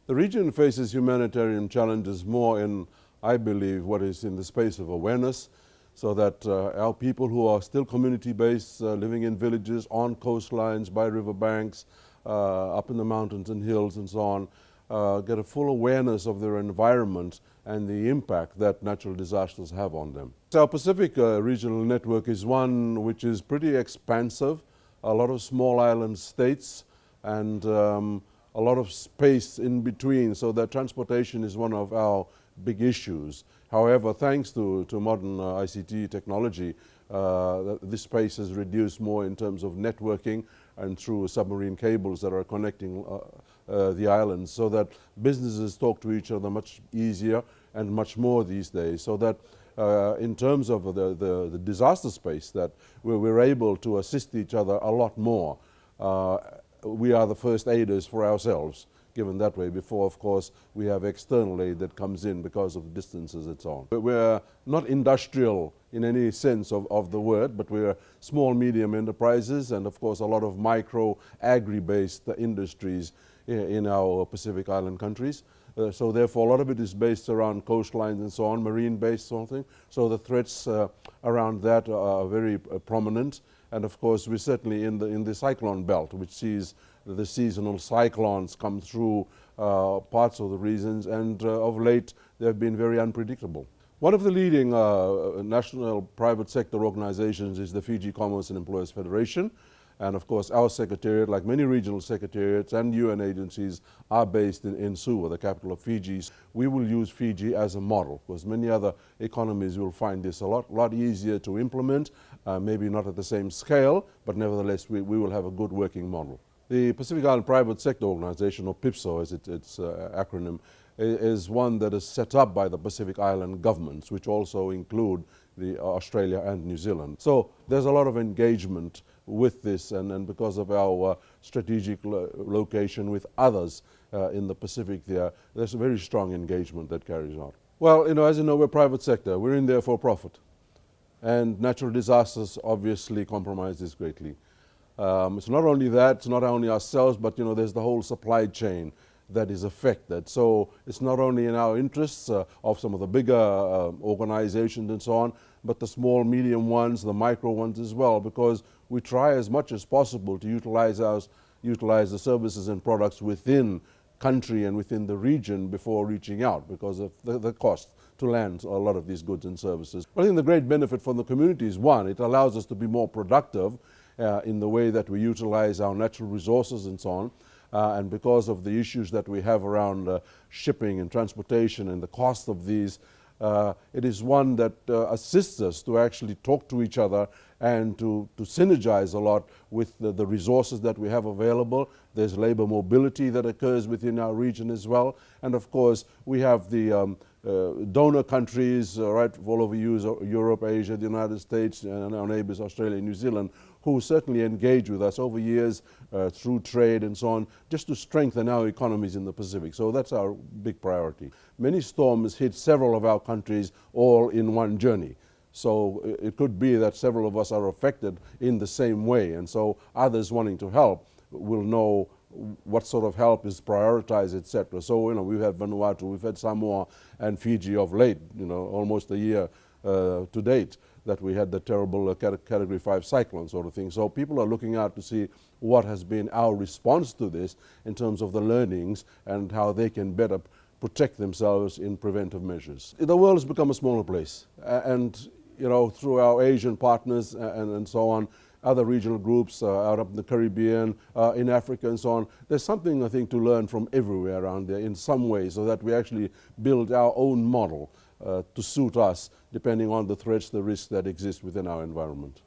The region faces humanitarian challenges more in, I believe, what is in the space of awareness, so that our people who are still community-based, living in villages, on coastlines, by riverbanks, up in the mountains and hills and so on, get a full awareness of their environment and the impact that natural disasters have on them. Our Pacific regional network is one which is pretty expansive, a lot of small island states, and a lot of space in between, so that transportation is one of our big issues. However, thanks to modern ICT technology, this space is reduced more in terms of networking and through submarine cables that are connecting the islands, so that businesses talk to each other much easier and much more these days, so that in terms of the disaster space, that we're able to assist each other a lot more. We are the first aiders for ourselves, given that way, before, of course, we have external aid that comes in because of distances and so on. But we're not industrial in any sense of the word, but we're small, medium enterprises, and of course a lot of micro, agri-based industries in our Pacific Island countries. So therefore a lot of it is based around coastlines and so on, marine-based something. So the threats around that are very prominent. And of course we're certainly in the cyclone belt, which sees the seasonal cyclones come through parts of the regions, and of late they've been very unpredictable. One of the leading national private sector organizations is the Fiji Commerce and Employers Federation. And of course our secretariat, like many regional secretariats and UN agencies, are based in Suva, the capital of Fiji. We will use Fiji as a model, because many other economies will find this a lot easier to implement, maybe not at the same scale, but nevertheless we will have a good working model. The Pacific Island Private Sector Organization, or PIPSO as its acronym, is one that is set up by the Pacific Island governments, which also include Australia and New Zealand. So there's a lot of engagement with this, and because of our strategic location with others in the Pacific there's a very strong engagement that carries on. Well, as you know, we're private sector. We're in there for profit. And natural disasters obviously compromise this greatly. It's not only that, it's not only ourselves, but there's the whole supply chain that is affected. So it's not only in our interests of some of the bigger organizations and so on, but the small, medium ones, the micro ones as well, because we try as much as possible to utilize the services and products within country and within the region before reaching out, because of the cost to land a lot of these goods and services. I think the great benefit from the community is, one, it allows us to be more productive in the way that we utilize our natural resources and so on. And because of the issues that we have around shipping and transportation and the cost of these, it is one that assists us to actually talk to each other and to synergize a lot with the resources that we have available. There's labor mobility that occurs within our region as well. And of course, we have the donor countries, right, all over Europe, Asia, the United States, and our neighbors, Australia and New Zealand, who certainly engage with us over years through trade and so on, just to strengthen our economies in the Pacific. So that's our big priority. Many storms hit several of our countries all in one journey. So it could be that several of us are affected in the same way, and so others wanting to help will know what sort of help is prioritized, etc. So we've had Vanuatu, we've had Samoa and Fiji of late, almost a year to date, that we had the terrible Category 5 cyclone sort of thing. So people are looking out to see what has been our response to this in terms of the learnings and how they can better protect themselves in preventive measures. The world has become a smaller place, and through our Asian partners and so on, other regional groups out of the Caribbean, in Africa and so on, there's something I think to learn from everywhere around there in some way, so that we actually build our own model to suit us depending on the threats, the risks that exist within our environment.